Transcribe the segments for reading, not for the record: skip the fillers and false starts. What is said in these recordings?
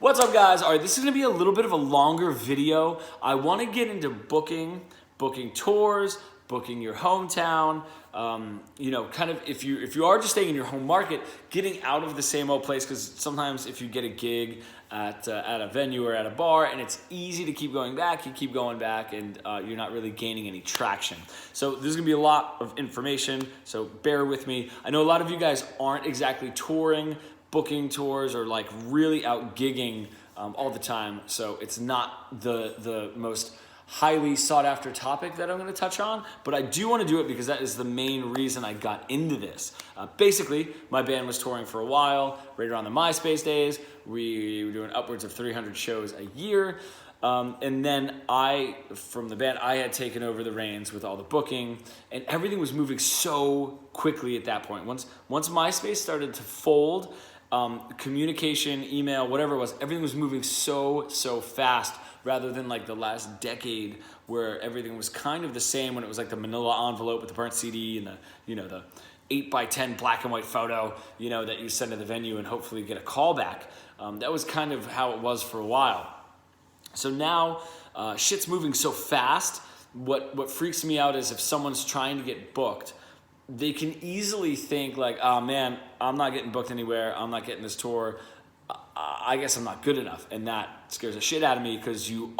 What's up, guys? All right, this is gonna be a little bit of a longer video. I wanna get into booking tours, booking your hometown, kind of if you are just staying in your home market, getting out of the same old place, because sometimes if you get a gig at a venue or at a bar and it's easy to keep going back, you keep going back and you're not really gaining any traction. So there's gonna be a lot of information, so bear with me. I know a lot of you guys aren't exactly touring, booking tours, or like really out gigging all the time, so it's not the most highly sought after topic that I'm going to touch on, but I do want to do it because that is the main reason I got into this. Basically, my band was touring for a while, right around the MySpace days. We were doing upwards of 300 shows a year. And then from the band, I had taken over the reins with all the booking, and everything was moving so quickly at that point. Once MySpace started to fold, communication, email, whatever it was, everything was moving so fast, rather than like the last decade where everything was kind of the same, when it was like the manila envelope with the burnt CD and the 8x10 black and white photo, that you send to the venue and hopefully get a call back. That was kind of how it was for a while. So now shit's moving so fast. What freaks me out is if someone's trying to get booked, they can easily think like, oh man, I'm not getting booked anywhere. I'm not getting this tour. I guess I'm not good enough. And that scares the shit out of me, because you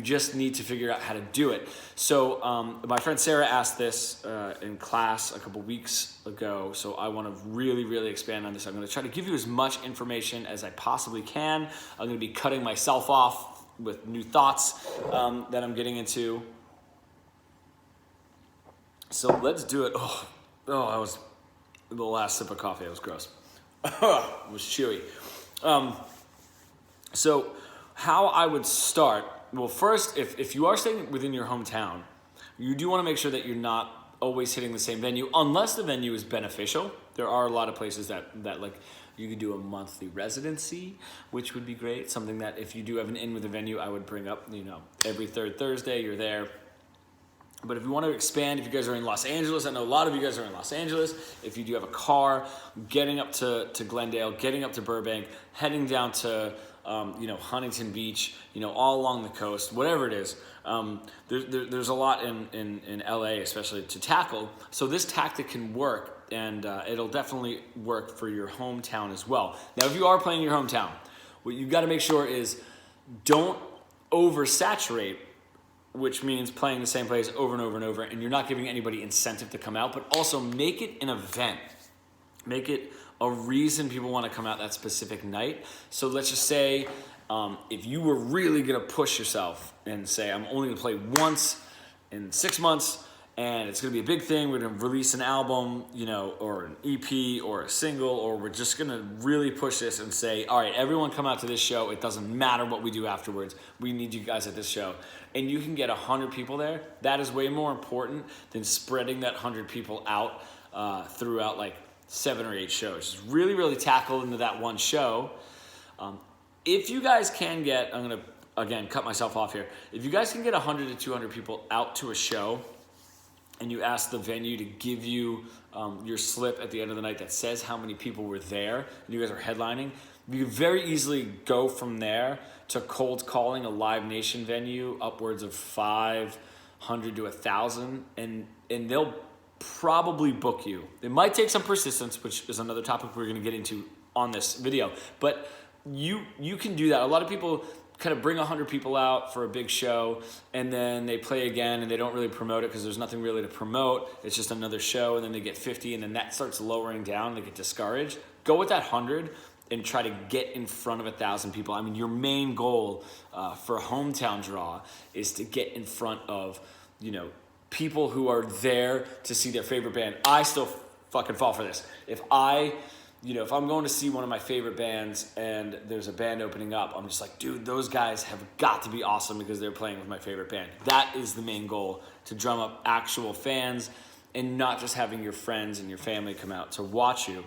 just need to figure out how to do it. So my friend Sarah asked this in class a couple weeks ago, so I want to really expand on this. I'm going to try to give you as much information as I possibly can. I'm going to be cutting myself off with new thoughts that I'm getting into. So let's do it. Oh, that was the last sip of coffee. That was gross. It was chewy. So how I would start, well, first, if you are staying within your hometown, you do want to make sure that you're not always hitting the same venue, unless the venue is beneficial. There are a lot of places that like you could do a monthly residency, which would be great. Something that if you do have an in with a venue, I would bring up, every third Thursday you're there. But if you want to expand, if you guys are in Los Angeles, I know a lot of you guys are in Los Angeles. If you do have a car, getting up to Glendale, getting up to Burbank, heading down to Huntington Beach, all along the coast, whatever it is, there's a lot in LA, especially, to tackle. So this tactic can work, and it'll definitely work for your hometown as well. Now, if you are playing your hometown, what you've got to make sure is don't oversaturate, which means playing the same place over and over and over, and you're not giving anybody incentive to come out, but also make it an event. Make it a reason people want to come out that specific night. So let's just say if you were really going to push yourself and say, I'm only going to play once in 6 months, and it's going to be a big thing, we're going to release an album, or an EP or a single, or we're just going to really push this and say, all right, everyone come out to this show. It doesn't matter what we do afterwards. We need you guys at this show. And you can get 100 people there. That is way more important than spreading that 100 people out throughout like 7 or 8 shows. Just really tackle into that one show. If you guys can get, I'm going to, again, cut myself off here. If you guys can get 100 to 200 people out to a show, and you ask the venue to give you your slip at the end of the night that says how many people were there, and you guys are headlining, you can very easily go from there to cold calling a Live Nation venue upwards of 500 to 1,000, and they'll probably book you. It might take some persistence, which is another topic we're going to get into on this video, but you can do that. A lot of people kind of bring 100 people out for a big show, and then they play again and they don't really promote it because there's nothing really to promote. It's just another show, and then they get 50, and then that starts lowering down. They get discouraged. Go with that 100 and try to get in front of 1,000 people. I mean, your main goal for a hometown draw is to get in front of, people who are there to see their favorite band. I still fucking fall for this. If I'm going to see one of my favorite bands and there's a band opening up, I'm just like, dude, those guys have got to be awesome because they're playing with my favorite band. That is the main goal, to drum up actual fans and not just having your friends and your family come out to watch you.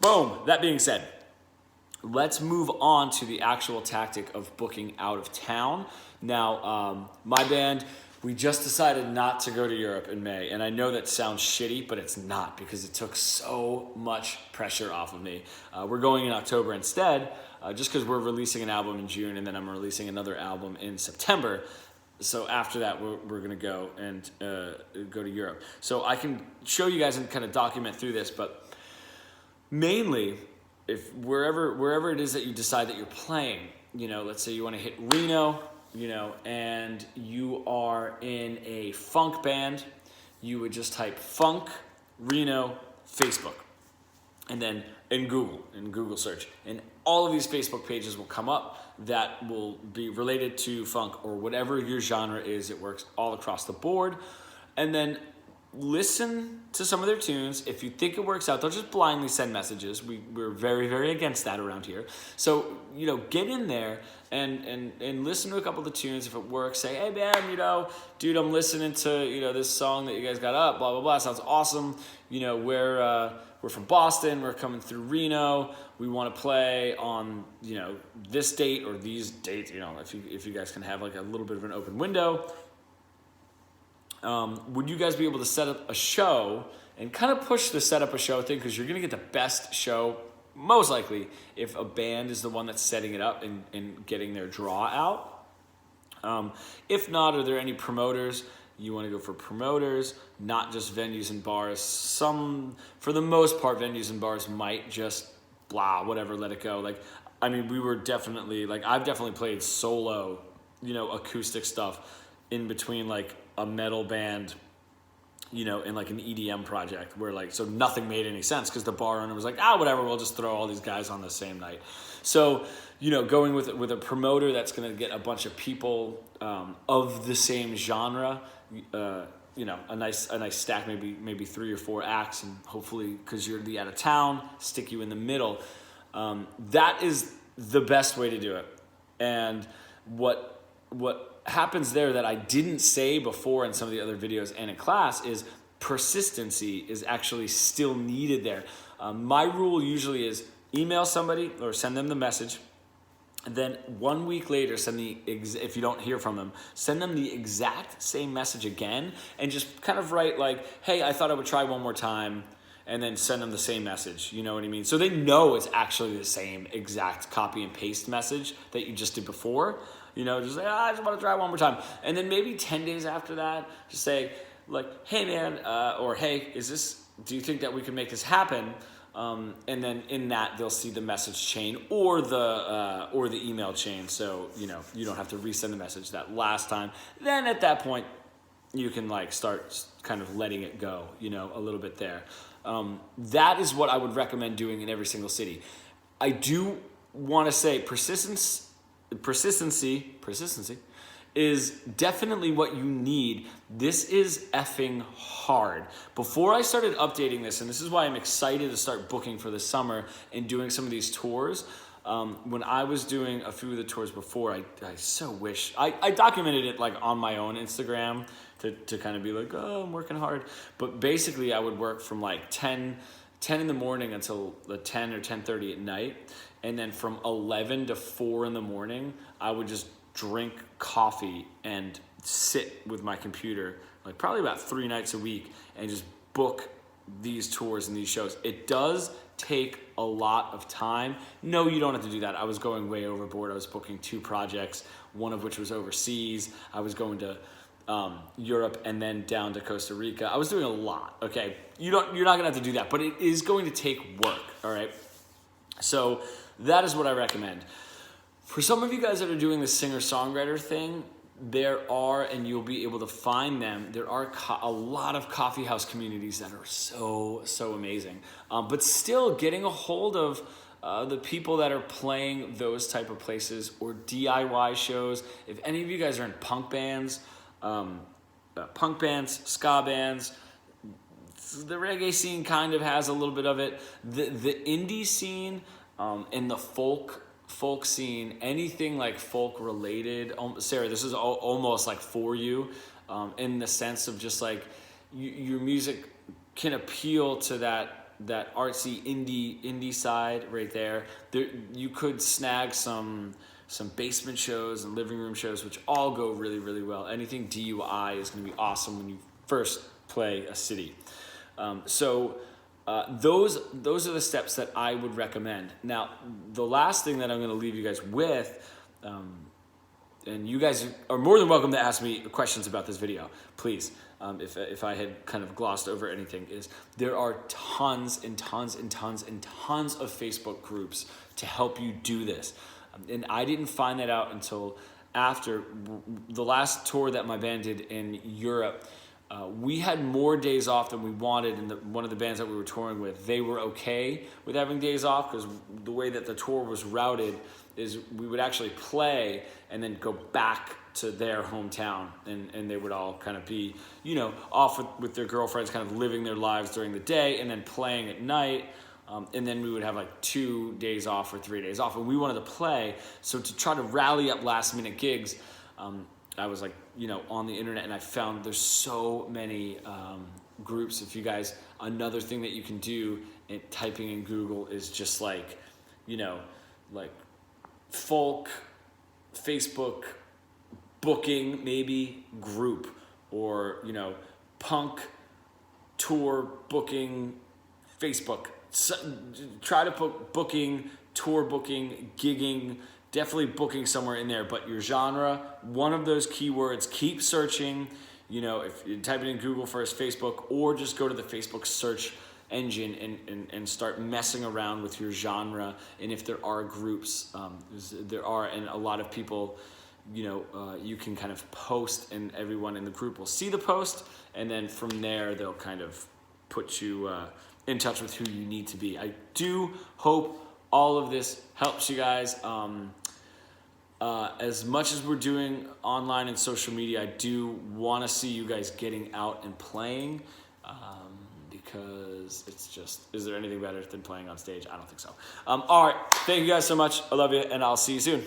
Boom. That being said, let's move on to the actual tactic of booking out of town. Now, my band, we just decided not to go to Europe in May. And I know that sounds shitty, but it's not, because it took so much pressure off of me. We're going in October instead, just because we're releasing an album in June, and then I'm releasing another album in September. So after that, we're going to go and go to Europe. So I can show you guys and kind of document through this, but mainly, if wherever it is that you decide that you're playing, you know, let's say you want to hit Reno, you know, and you are in a funk band, you would just type funk Reno Facebook, and then in Google search, and all of these Facebook pages will come up that will be related to funk or whatever your genre is. It works all across the board. And then listen to some of their tunes. If you think it works out, don't just blindly send messages. We're very, very against that around here. So, you know, get in there and listen to a couple of the tunes. If it works, say, hey man, you know, dude, I'm listening to, you know, this song that you guys got up, blah, blah, blah. Sounds awesome. You know, we're from Boston. We're coming through Reno. We want to play on, you know, this date or these dates, you know, if you guys can have like a little bit of an open window. Would you guys be able to set up a show and kind of push the set up a show thing? Because you're going to get the best show, most likely, if a band is the one that's setting it up and getting their draw out. If not, are there any promoters? You want to go for promoters, not just venues and bars. For the most part, venues and bars might just whatever, let it go. Like, I mean, we were definitely, like, I've definitely played solo, you know, acoustic stuff in between, like, a metal band, you know, in like an EDM project where like, so nothing made any sense because the bar owner was like, whatever, we'll just throw all these guys on the same night. So, you know, going with a promoter that's going to get a bunch of people of the same genre, you know, a nice stack, maybe 3 or 4 acts, and hopefully, because you're the out of town, stick you in the middle. That is the best way to do it. And what happens there that I didn't say before in some of the other videos and in class is persistency is actually still needed there. My rule usually is email somebody or send them the message, and then 1 week later, if you don't hear from them, send them the exact same message again, and just kind of write like, hey, I thought I would try one more time, and then send them the same message. You know what I mean? So they know it's actually the same exact copy and paste message that you just did before. You know, just say, I just want to try one more time. And then maybe 10 days after that, just say like, hey man, or hey, do you think that we can make this happen? And then in that, they'll see the message chain or the email chain. So, you know, you don't have to resend the message that last time. Then at that point, you can like start kind of letting it go, you know, a little bit there. That is what I would recommend doing in every single city. I do want to say persistency is definitely what you need. This is effing hard. Before I started updating this, and this is why I'm excited to start booking for the summer and doing some of these tours. When I was doing a few of the tours before, I so wish I documented it like on my own Instagram to kind of be like, oh, I'm working hard. But basically I would work from like 10 in the morning until the 10 or 10:30 at night. And then from 11 to 4 in the morning, I would just drink coffee and sit with my computer, like probably about 3 nights a week, and just book these tours and these shows. It does take a lot of time. No, you don't have to do that. I was going way overboard. I was booking 2 projects, one of which was overseas. I was going to Europe and then down to Costa Rica. I was doing a lot, okay? You're not gonna have to do that, but it is going to take work, all right? So that is what I recommend. For some of you guys that are doing the singer-songwriter thing, there are, and you'll be able to find them, there are a lot of coffee house communities that are so amazing. But still getting a hold of the people that are playing those type of places or DIY shows. If any of you guys are in punk bands, ska bands, the reggae scene kind of has a little bit of it. The indie scene and the folk scene, anything like folk related. Sarah, this is almost like for you, in the sense of just like your music can appeal to that that artsy indie side right there. You could snag some basement shows and living room shows, which all go really, really well. Anything DIY is going to be awesome when you first play a city. Those are the steps that I would recommend. Now, the last thing that I'm going to leave you guys with, and you guys are more than welcome to ask me questions about this video, please. If I had kind of glossed over anything, is there are tons and tons and tons and tons of Facebook groups to help you do this. And I didn't find that out until after the last tour that my band did in Europe. We had more days off than we wanted, and one of the bands that we were touring with, they were okay with having days off, because the way that the tour was routed is we would actually play and then go back to their hometown, and they would all kind of be, off with their girlfriends, kind of living their lives during the day and then playing at night. And then we would have like 2 days off or 3 days off, and we wanted to play. So to try to rally up last minute gigs, I was like, on the internet, and I found there's so many groups. If you guys, another thing that you can do in typing in Google is just like, like folk Facebook booking maybe group, or punk tour booking Facebook. So, try to put booking, tour booking, gigging, definitely booking somewhere in there. But your genre, one of those keywords, keep searching. If you type it in Google first, Facebook, or just go to the Facebook search engine and start messing around with your genre. And if there are groups, there are, and a lot of people, you can kind of post, and everyone in the group will see the post, and then from there they'll kind of put you in touch with who you need to be. I do hope all of this helps you guys. As much as we're doing online and social media, I do want to see you guys getting out and playing, because it's just, is there anything better than playing on stage? I don't think so. All right, thank you guys so much. I love you, and I'll see you soon.